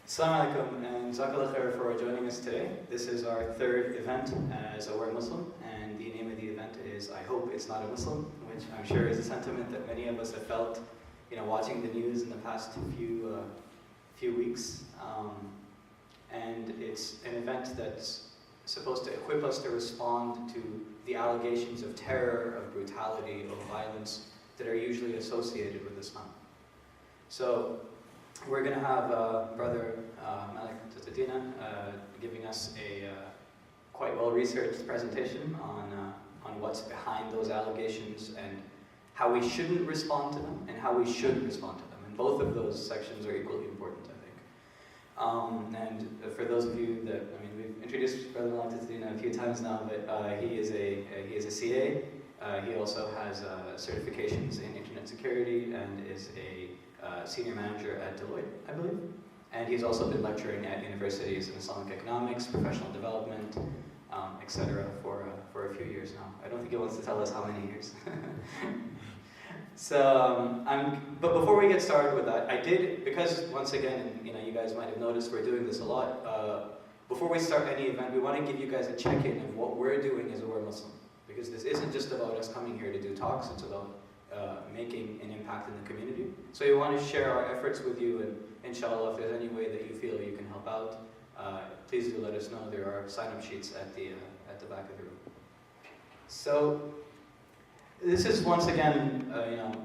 Assalamu alaikum and Jazakallah khair for joining us today. This is our third event as Aware Muslim, and the name of the event is I Hope It's Not a Muslim, which I'm sure is a sentiment that many of us have felt, watching the news in the past few weeks. And it's an event that's supposed to equip us to respond to the allegations of terror, of brutality, of violence that are usually associated with Islam. So we're going to have Brother Malik Tattadina giving us a quite well-researched presentation on what's behind those allegations and how we shouldn't respond to them and how we should respond to them. And both of those sections are equally important, I think. And for those of you that, we've introduced Brother Malik Tattadina a few times now, but he is a CA. He also has certifications in internet security and is a senior manager at Deloitte, I believe. And he's also been lecturing at universities in Islamic economics, professional development, etc. for a few years now. I don't think he wants to tell us how many years. But before we get started with that, I did, because once again, you guys might have noticed we're doing this a lot. Before we start any event, we want to give you guys a check-in of what we're doing as Aware Muslim. Because this isn't just about us coming here to do talks, it's about making an impact in the community. So we want to share our efforts with you, and inshallah, if there's any way that you feel you can help out, please do let us know. There are sign-up sheets at the back of the room. So this is once again,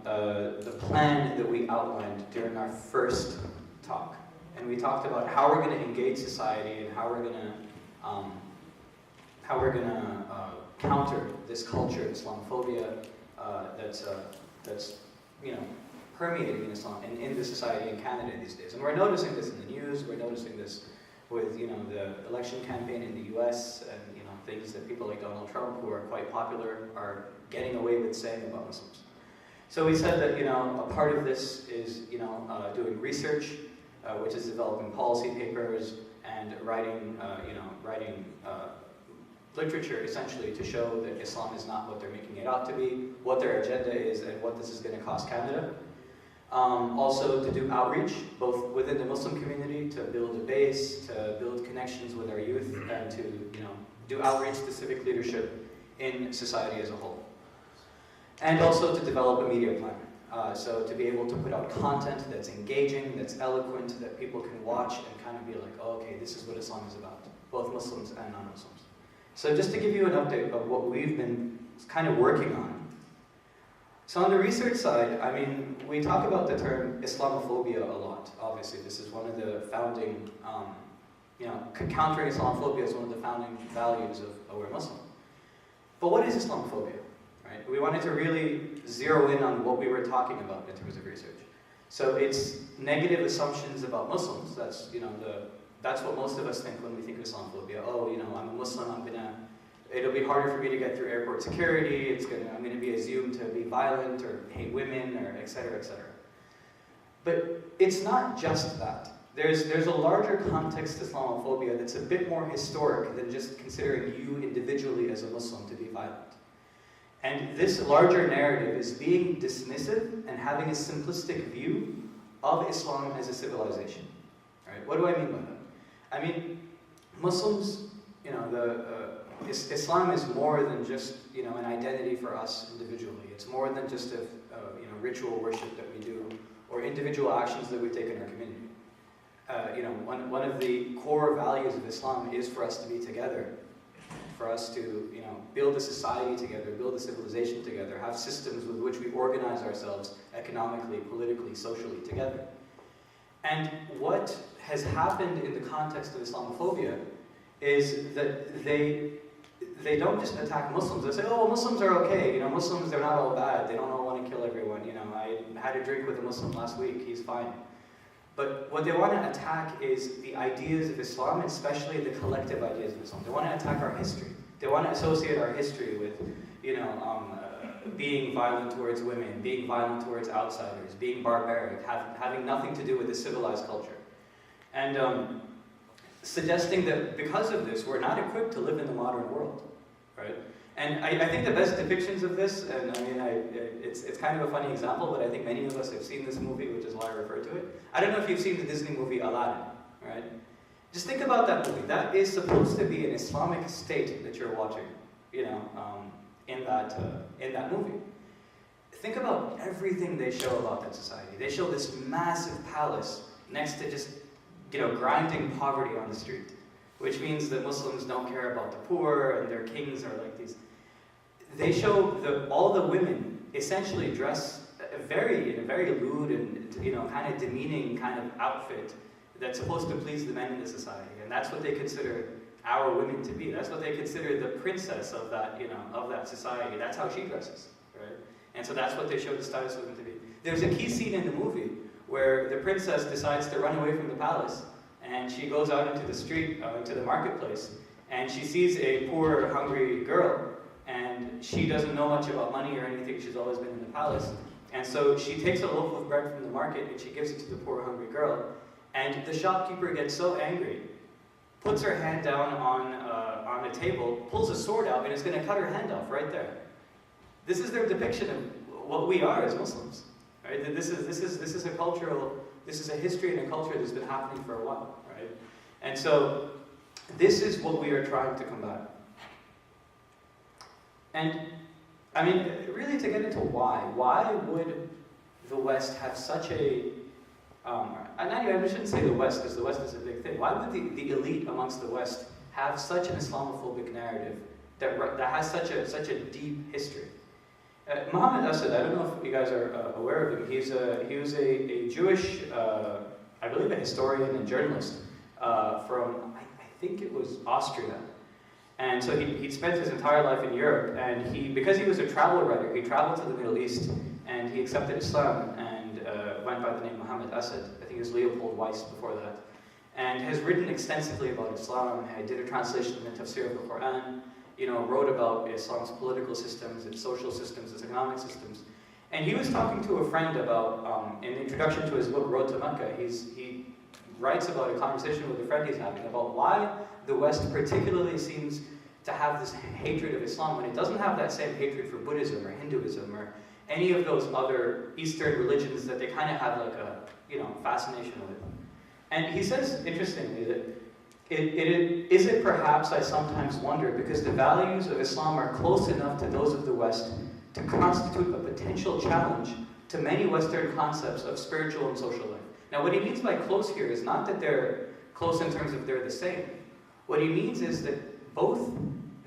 the plan that we outlined during our first talk, and we talked about how we're going to engage society and how we're going to counter this culture of Islamophobia that's permeating in Islam and in the society in Canada these days. And we're noticing this in the news. We're noticing this with the election campaign in the U.S. and things that people like Donald Trump, who are quite popular, are getting away with saying about Muslims. So we said that a part of this is doing research, which is developing policy papers and writing literature, essentially, to show that Islam is not what they're making it out to be, what their agenda is, and what this is going to cost Canada. Also to do outreach, both within the Muslim community, to build a base, to build connections with our youth, and to do outreach to civic leadership in society as a whole. And also to develop a media plan. So to be able to put out content that's engaging, that's eloquent, that people can watch and kind of be like, oh, okay, this is what Islam is about, both Muslims and non-Muslims. So just to give you an update of what we've been kind of working on. So on the research side, we talk about the term Islamophobia a lot. Obviously, this is one of the founding, countering Islamophobia is one of the founding values of Aware Muslim. But what is Islamophobia, right? We wanted to really zero in on what we were talking about in terms of research. So it's negative assumptions about Muslims. That's what most of us think when we think of Islamophobia. Oh, I'm a Muslim, it'll be harder for me to get through airport security, I'm going to be assumed to be violent or hate women, or et cetera, et cetera. But it's not just that. There's a larger context to Islamophobia that's a bit more historic than just considering you individually as a Muslim to be violent. And this larger narrative is being dismissive and having a simplistic view of Islam as a civilization. Right? What do I mean by that? Muslims, Islam is more than just an identity for us individually. It's more than just a ritual worship that we do or individual actions that we take in our community. One of the core values of Islam is for us to be together, for us to build a society together, build a civilization together, have systems with which we organize ourselves economically, politically, socially together. And what has happened in the context of Islamophobia is that they don't just attack Muslims. They say, oh, Muslims are okay. Muslims, they're not all bad. They don't all want to kill everyone. I had a drink with a Muslim last week. He's fine. But what they want to attack is the ideas of Islam, especially the collective ideas of Islam. They want to attack our history. They want to associate our history with, being violent towards women, being violent towards outsiders, being barbaric, having nothing to do with a civilized culture. And suggesting that because of this, we're not equipped to live in the modern world, right? And I think the best depictions of this, and it's kind of a funny example, but I think many of us have seen this movie, which is why I refer to it. I don't know if you've seen the Disney movie Aladdin. right? Just think about that movie. That is supposed to be an Islamic state that you're watching, you know, in that movie. Think about everything they show about that society. They show this massive palace next to just, you know, grinding poverty on the street, which means that Muslims don't care about the poor and their kings are like these. They show all the women essentially dress in a very lewd and, you know, kind of demeaning kind of outfit that's supposed to please the men in the society, and that's what they consider our women to be. That's what they consider the princess of that, you know, of that society. That's how she dresses, right? And so that's what they show the status women to be. There's a key scene in the movie where the princess decides to run away from the palace, and she goes out into the street, into the marketplace, and she sees a poor, hungry girl, and she doesn't know much about money or anything. She's always been in the palace. And so she takes a loaf of bread from the market, and she gives it to the poor, hungry girl. And the shopkeeper gets so angry, puts her hand down on a table, pulls a sword out, and is going to cut her hand off right there. This is their depiction of what we are as Muslims. Right? This is a history and a culture that's been happening for a while. Right? And so this is what we are trying to combat. And I mean, really, to get into why would the West have such a I shouldn't say the West, because the West is a big thing. Why would the elite amongst the West have such an Islamophobic narrative that has such a deep history? Mohammed Asad, I don't know if you guys are aware of him. He was a Jewish, I believe, a historian and journalist from, I think it was Austria. And so he'd spent his entire life in Europe, and because he was a travel writer, he traveled to the Middle East, and he accepted Islam, and went by the name Mohammed Asad. I think it was Leopold Weiss before that. And has written extensively about Islam. He did a translation in the tafsir of the Quran, you know, wrote about Islam's political systems, its social systems, its economic systems. And he was talking to a friend about, in the introduction to his book, Road to Mecca, he writes about a conversation with a friend he's having about why the West particularly seems to have this hatred of Islam when it doesn't have that same hatred for Buddhism or Hinduism or any of those other Eastern religions that they kind of have like a, you know, fascination with. And he says, interestingly, that is it perhaps, I sometimes wonder, because the values of Islam are close enough to those of the West to constitute a potential challenge to many Western concepts of spiritual and social life. Now, what he means by close here is not that they're close in terms of they're the same. What he means is that both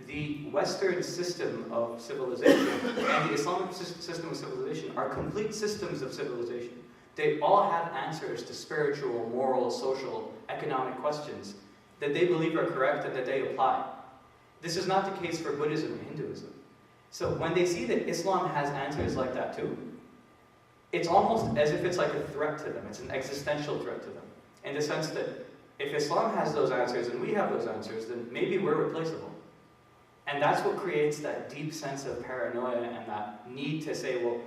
the Western system of civilization and the Islamic system of civilization are complete systems of civilization. They all have answers to spiritual, moral, social, economic questions that they believe are correct and that they apply. This is not the case for Buddhism and Hinduism. So when they see that Islam has answers like that too, it's almost as if it's like a threat to them. It's an existential threat to them. In the sense that if Islam has those answers and we have those answers, then maybe we're replaceable. And that's what creates that deep sense of paranoia and that need to say, well,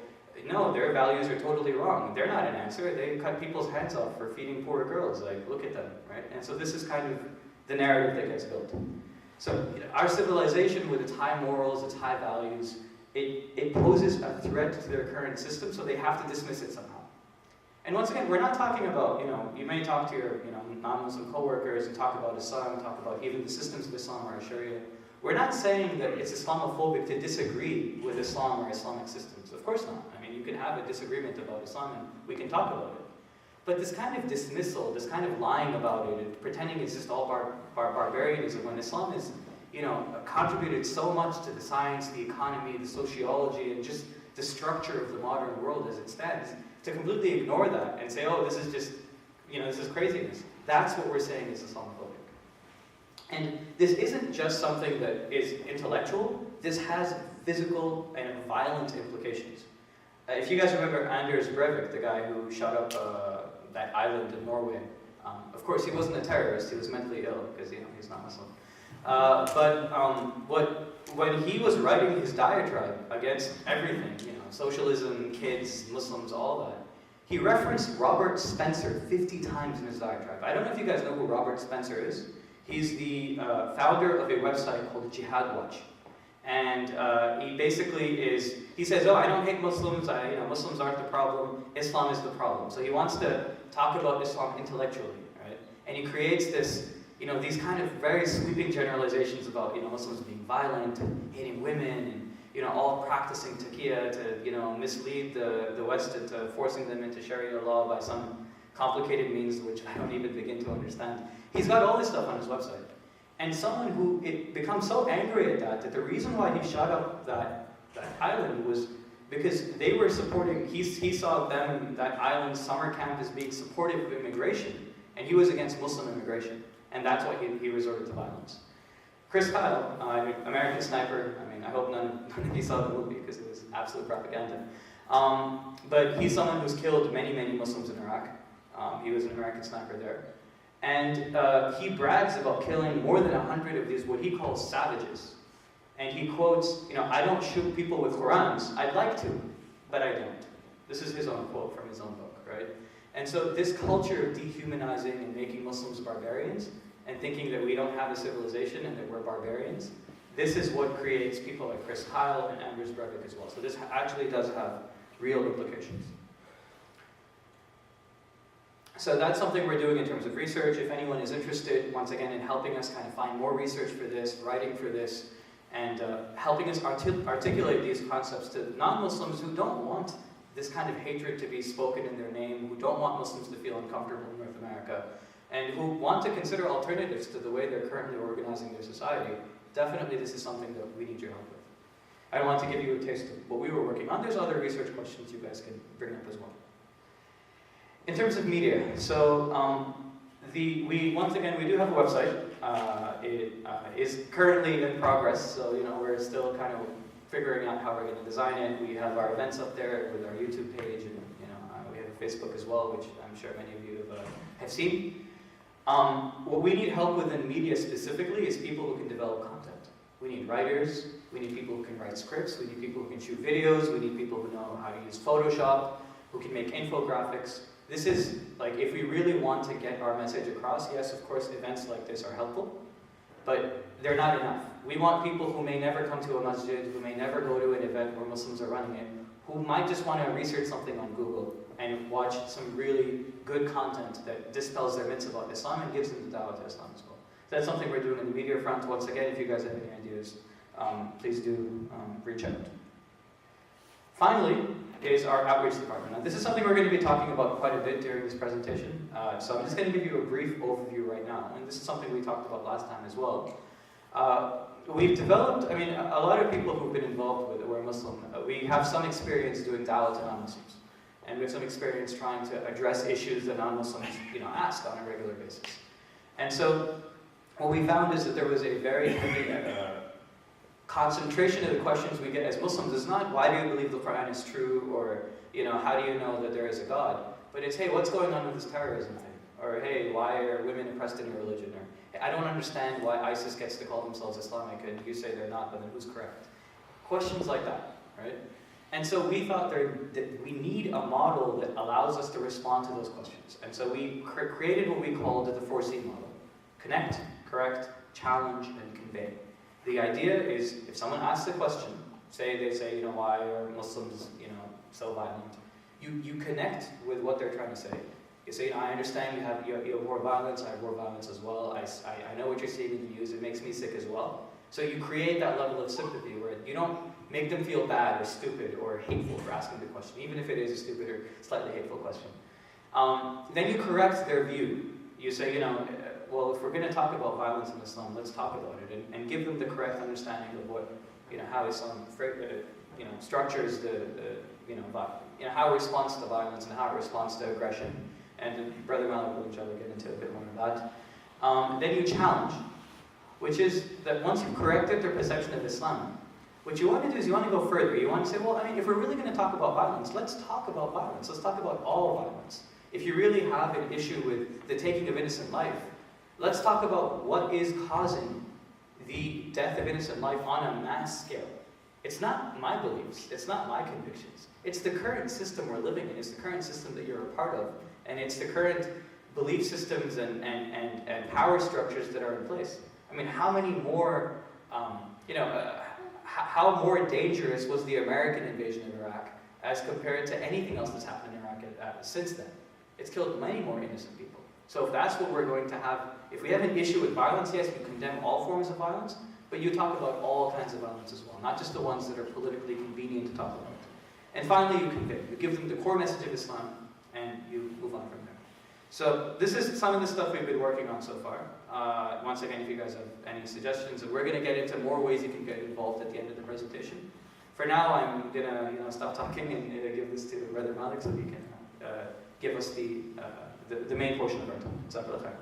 no, their values are totally wrong. They're not an answer. They cut people's heads off for feeding poor girls. Like, look at them, right? And so this is kind of the narrative that gets built. So our civilization, with its high morals, its high values, it poses a threat to their current system, so they have to dismiss it somehow. And once again, we're not talking about, you may talk to your, non-Muslim coworkers and talk about Islam, talk about even the systems of Islam or Sharia. We're not saying that it's Islamophobic to disagree with Islam or Islamic systems. Of course not. I mean, you can have a disagreement about Islam and we can talk about it. But this kind of dismissal, this kind of lying about it, and pretending it's just all barbarianism, when Islam is, contributed so much to the science, the economy, the sociology, and just the structure of the modern world as it stands, to completely ignore that and say, oh, this is just, this is craziness. That's what we're saying is Islamophobic. And this isn't just something that is intellectual, this has physical and violent implications. If you guys remember Anders Breivik, the guy who shot up that island in Norway, of course he wasn't a terrorist, he was mentally ill, because he's not Muslim. When he was writing his diatribe against everything, socialism, kids, Muslims, all that, he referenced Robert Spencer 50 times in his diatribe. I don't know if you guys know who Robert Spencer is. He's the founder of a website called Jihad Watch. And he basically he says, oh, I don't hate Muslims, Muslims aren't the problem, Islam is the problem. So he wants to talk about Islam intellectually, right? And he creates this, these kind of very sweeping generalizations about, Muslims being violent and hating women and, all practicing taqiyya to, mislead the West into forcing them into Sharia law by some complicated means which I don't even begin to understand. He's got all this stuff on his website. And someone who becomes so angry at that the reason why he shot up that island was because they were supporting, he saw them, that island summer camp, as being supportive of immigration, and he was against Muslim immigration, and that's why he resorted to violence. Chris Kyle, American Sniper, I hope none of you saw the movie because it was absolute propaganda, but he's someone who's killed many, many Muslims in Iraq. He was an American sniper there. And he brags about killing more than 100 of these, what he calls savages. And he quotes, I don't shoot people with Qurans. I'd like to, but I don't. This is his own quote from his own book, right? And so this culture of dehumanizing and making Muslims barbarians and thinking that we don't have a civilization and that we're barbarians, this is what creates people like Chris Kyle and Anders Breivik as well. So this actually does have real implications. So that's something we're doing in terms of research. If anyone is interested, once again, in helping us kind of find more research for this, writing for this, and helping us articulate these concepts to non-Muslims who don't want this kind of hatred to be spoken in their name, who don't want Muslims to feel uncomfortable in North America, and who want to consider alternatives to the way they're currently organizing their society, definitely this is something that we need your help with. I want to give you a taste of what we were working on. There's other research questions you guys can bring up as well. In terms of media, so once again, we do have a website. It is currently in progress, so we're still kind of figuring out how we're going to design it. We have our events up there with our YouTube page, and we have a Facebook as well, which I'm sure many of you have seen. What we need help with in media specifically is people who can develop content. We need writers, we need people who can write scripts, we need people who can shoot videos, we need people who know how to use Photoshop, who can make infographics. This is, if we really want to get our message across, yes, of course, events like this are helpful, but they're not enough. We want people who may never come to a masjid, who may never go to an event where Muslims are running it, who might just want to research something on Google and watch some really good content that dispels their myths about Islam and gives them the dawah to Islam as well. So that's something we're doing in the media front. Once again, if you guys have any ideas, please do reach out. Finally, is our outreach department. Now, this is something we're going to be talking about quite a bit during this presentation, so I'm just going to give you a brief overview right now, and this is something we talked about last time as well. We've developed, a lot of people who've been involved with it, who are Muslim, we have some experience doing dawah to non-Muslims, and we have some experience trying to address issues that non-Muslims ask on a regular basis. And so, what we found is that there was a very heavy concentration of the questions we get as Muslims is not, why do you believe the Quran is true, or how do you know that there is a God? But it's, hey, what's going on with this terrorism thing? Or, hey, why are women oppressed in your religion? Or, hey, I don't understand why ISIS gets to call themselves Islamic and you say they're not, but then who's correct? Questions like that, right? And so we thought that we need a model that allows us to respond to those questions. And so we created what we called the 4C model. Connect, correct, challenge, and convey. The idea is, if someone asks a question, they say, why are Muslims, so violent? You connect with what they're trying to say. You say, I understand you have war violence, I have war violence as well, I know what you're seeing in the news, it makes me sick as well. So you create that level of sympathy where you don't make them feel bad or stupid or hateful for asking the question, even if it is a stupid or slightly hateful question. Then you correct their view. You say, well, if we're going to talk about violence in Islam, let's talk about it and give them the correct understanding of what, how Islam, structures how it responds to violence and how it responds to aggression. And Brother Malik will inshallah get into a bit more of that. Then you challenge, which is that once you've corrected their perception of Islam, what you want to do is you want to go further. You want to say, well, if we're really going to talk about violence, let's talk about violence. Let's talk about all violence. If you really have an issue with the taking of innocent life, let's talk about what is causing the death of innocent life on a mass scale. It's not my beliefs, it's not my convictions. It's the current system we're living in, it's the current system that you're a part of, and it's the current belief systems and power structures that are in place. How many more, how more dangerous was the American invasion of Iraq as compared to anything else that's happened in Iraq since then? It's killed many more innocent people. So if that's what we're going to have, if we have an issue with violence, yes, you condemn all forms of violence, but you talk about all kinds of violence as well, not just the ones that are politically convenient to talk about. And finally, you convey. You give them the core message of Islam, and you move on from there. So this is some of the stuff we've been working on so far. Once again, if you guys have any suggestions, and we're going to get into more ways you can get involved at the end of the presentation. For now, I'm going to stop talking and give this to Brother Malik so he can give us the main portion of our time.